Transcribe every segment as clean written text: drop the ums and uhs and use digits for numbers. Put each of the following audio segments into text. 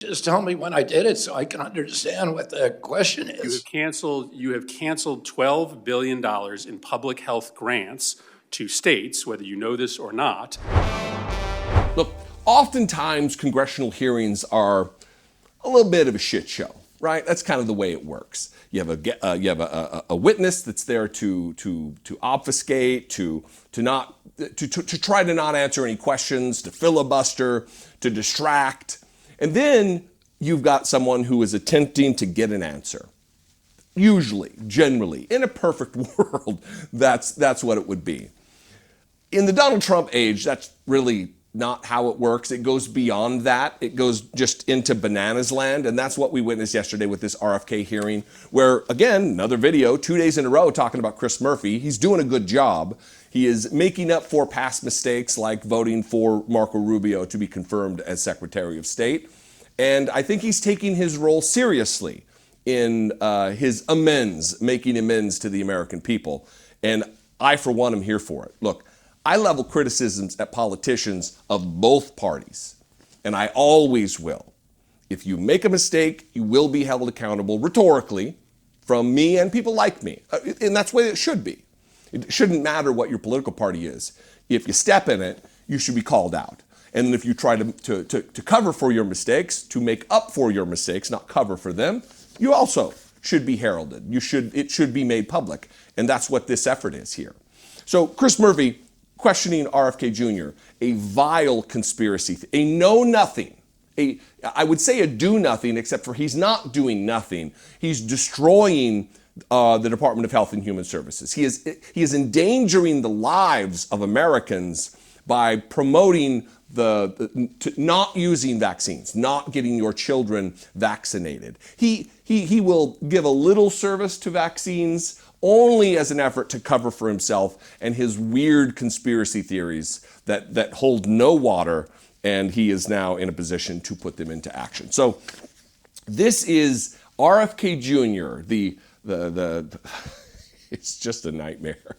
Just tell me when I did it so I can understand what the question is. You have canceled $12 billion in public health grants to states, whether you know this or not. Look, oftentimes congressional hearings are a little bit of a shit show, right? That's kind of the way it works. You have a witness that's there to obfuscate, to try to not answer any questions, to filibuster, to distract. And then you've got someone who is attempting to get an answer. Usually, generally, in a perfect world, that's what it would be. In the Donald Trump age, that's really not how it works. It goes beyond that. It goes just into bananas land. And that's what we witnessed yesterday with this RFK hearing, where, again, another video, 2 days in a row talking about Chris Murphy. He's doing a good job. He is making up for past mistakes like voting for Marco Rubio to be confirmed as Secretary of State. And I think he's taking his role seriously in his making amends to the American people. And I, for one, am here for it. Look, I level criticisms at politicians of both parties, and I always will. If you make a mistake, you will be held accountable rhetorically from me and people like me. And that's the way it should be. It shouldn't matter what your political party is. If you step in it, you should be called out. And if you try to cover for your mistakes, to make up for your mistakes, not cover for them, you also should be heralded. It should be made public. And that's what this effort is here. So Chris Murphy questioning RFK Jr., a vile conspiracy, a know-nothing, I would say a do-nothing, except for he's not doing nothing. He's destroying the Department of Health and Human Services. He is endangering the lives of Americans by promoting not using vaccines, not getting your children vaccinated. He will give a little service to vaccines only as an effort to cover for himself and his weird conspiracy theories that hold no water, and he is now in a position to put them into action. So this is RFK Jr., it's just a nightmare.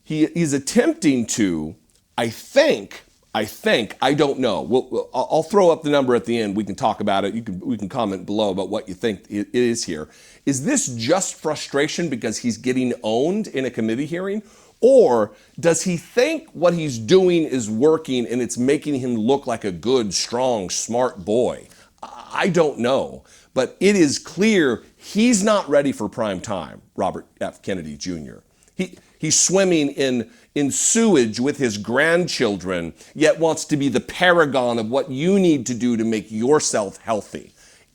He's attempting to, I think, I don't know. I'll throw up the number at the end. We can talk about it. We can comment below about what you think it is here. Is this just frustration because he's getting owned in a committee hearing? Or does he think what he's doing is working and it's making him look like a good, strong, smart boy? I don't know. But it is clear he's not ready for prime time, Robert F. Kennedy Jr. He's swimming in sewage with his grandchildren, yet wants to be the paragon of what you need to do to make yourself healthy.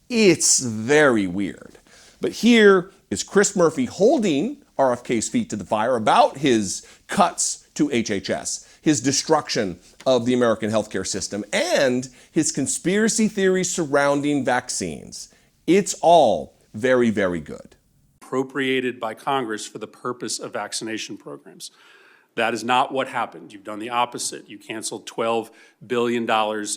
It's very weird. But here is Chris Murphy holding RFK's feet to the fire about his cuts to HHS, his destruction of the American healthcare system, and his conspiracy theories surrounding vaccines. It's all very, very good. Appropriated by Congress for the purpose of vaccination programs. That is not what happened. You've done the opposite. You canceled $12 billion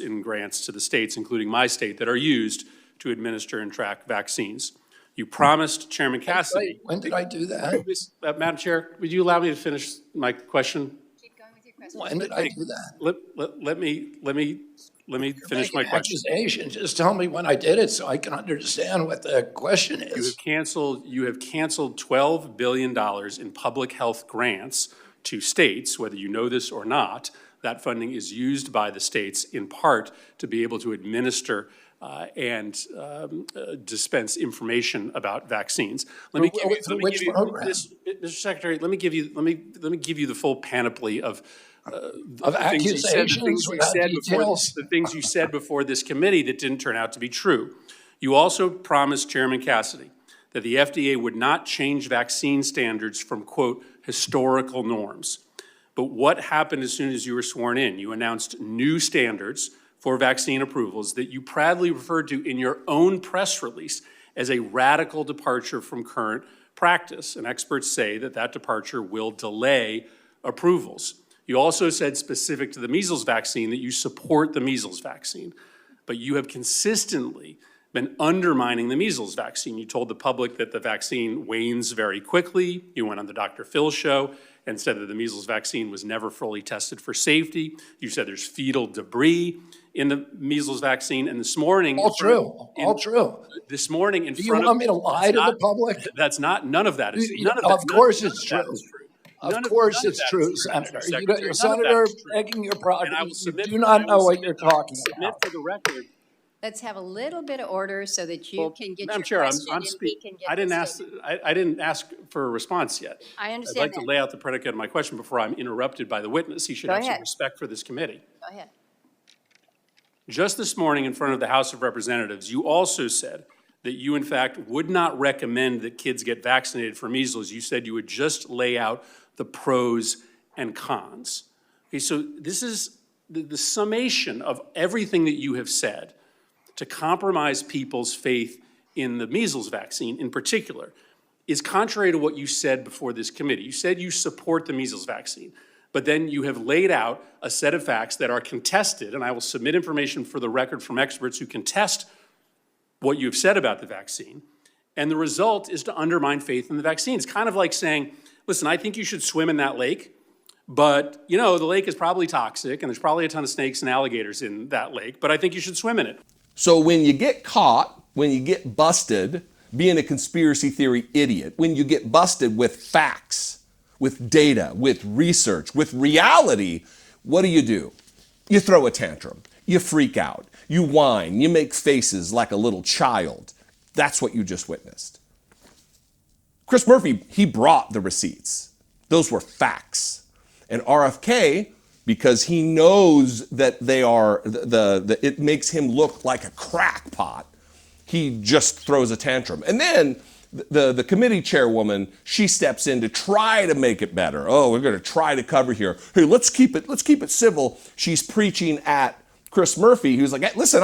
in grants to the states, including my state, that are used to administer and track vaccines. You promised Chairman Cassidy. When did I do that? Madam Chair, would you allow me to finish my question? Keep going with your question. When did I do that? Let me finish my question. Accusation. Just tell me when I did it so I can understand what the question is. You have canceled $12 billion in public health grants to states, whether you know this or not. That funding is used by the states in part to be able to administer and dispense information about vaccines. Mr. Secretary, let me give you the full panoply of accusations, the things you said before this committee that didn't turn out to be true. You also promised Chairman Cassidy that the FDA would not change vaccine standards from, quote, historical norms. But what happened as soon as you were sworn in? You announced new standards for vaccine approvals that you proudly referred to in your own press release as a radical departure from current practice. And experts say that that departure will delay approvals. You also said, specific to the measles vaccine, that you support the measles vaccine, but you have consistently been undermining the measles vaccine. You told the public that the vaccine wanes very quickly. You went on the Dr. Phil show and said that the measles vaccine was never fully tested for safety. You said there's fetal debris in the measles vaccine, and this morning. All true, all true. This morning in Do you front of. want me to lie to the public? That's not, none of that is, none of that. Of course it's none of true. that is true. Of course it's true, Senator. Senator, begging your product, you do not know what you're talking Submit about. for the record. Let's have a little bit of order so that you can get Madam your Chair, question I'm and we can get I didn't this ask, statement. I didn't ask for a response yet. I I'd understand like to that. lay out the predicate of my question before I'm interrupted by the witness. He should Go have some ahead. respect for this committee. Go ahead. Just this morning in front of the House of Representatives, you also said that you in fact would not recommend that kids get vaccinated for measles. You said you would just lay out the pros and cons. Okay, so this is the summation of everything that you have said to compromise people's faith in the measles vaccine in particular is contrary to what you said before this committee. You said you support the measles vaccine, but then you have laid out a set of facts that are contested, and I will submit information for the record from experts who contest what you've said about the vaccine, and the result is to undermine faith in the vaccine. It's kind of like saying, listen, I think you should swim in that lake, but you know, the lake is probably toxic, and there's probably a ton of snakes and alligators in that lake, but I think you should swim in it. So when you get caught, when you get busted being a conspiracy theory idiot, when you get busted with facts, with data, with research, with reality, what do? You throw a tantrum, you freak out, you whine, you make faces like a little child. That's what you just witnessed. Chris Murphy, he brought the receipts. Those were facts. And RFK, because he knows that they are, it makes him look like a crackpot, he just throws a tantrum. And then the committee chairwoman, she steps in to try to make it better. Oh, we're going to try to cover here. Hey, let's keep it civil. She's preaching at Chris Murphy, who's like, hey, listen,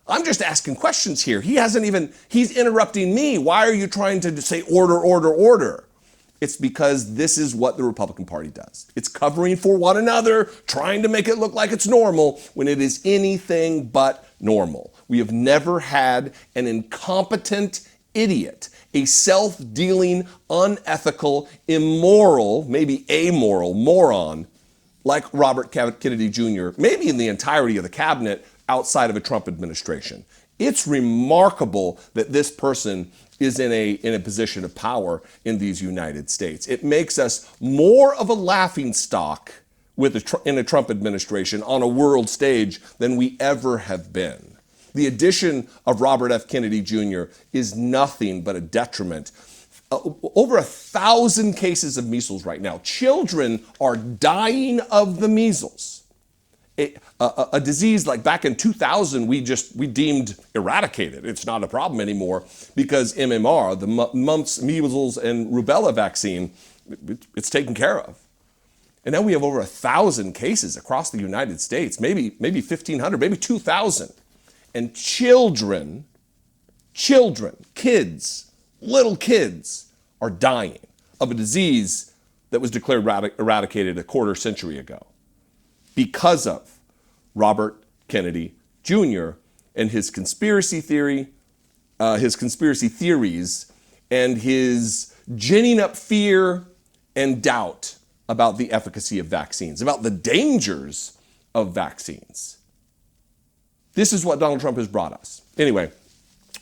I'm just asking questions here. He's interrupting me. Why are you trying to say order? It's because this is what the Republican Party does. It's covering for one another, trying to make it look like it's normal when it is anything but normal. We have never had an incompetent idiot, a self-dealing, unethical, immoral, maybe amoral moron like Robert Kennedy Jr., maybe in the entirety of the cabinet outside of a Trump administration. It's remarkable that this person is in a position of power in these United States. It makes us more of a laughingstock in a Trump administration on a world stage than we ever have been. The addition of Robert F. Kennedy Jr. is nothing but a detriment. Over 1,000 cases of measles right now. Children are dying of the measles. A disease like back in 2000 we deemed eradicated. It's not a problem anymore because MMR, the mumps, measles, and rubella vaccine, it's taken care of. And now we have over 1,000 cases across the United States, maybe 1,500, maybe 2,000. And children, kids, little kids are dying of a disease that was declared eradicated a quarter century ago because of Robert Kennedy Jr. and his conspiracy theories, and his ginning up fear and doubt about the efficacy of vaccines, about the dangers of vaccines. This is what Donald Trump has brought us. Anyway,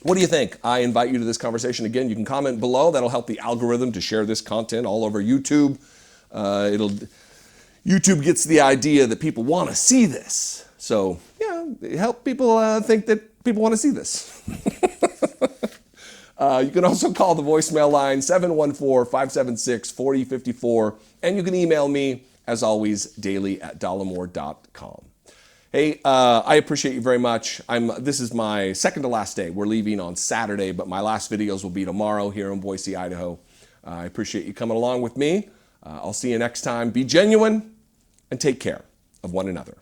what do you think? I invite you to this conversation. Again, you can comment below. That'll help the algorithm to share this content all over YouTube. YouTube gets the idea that people want to see this. So, yeah, help people think that people want to see this. You can also call the voicemail line 714-576-4054. And you can email me, as always, daily@dollemore.com. Hey, I appreciate you very much. This is my second to last day. We're leaving on Saturday, but my last videos will be tomorrow here in Boise, Idaho. I appreciate you coming along with me. I'll see you next time. Be genuine and take care of one another.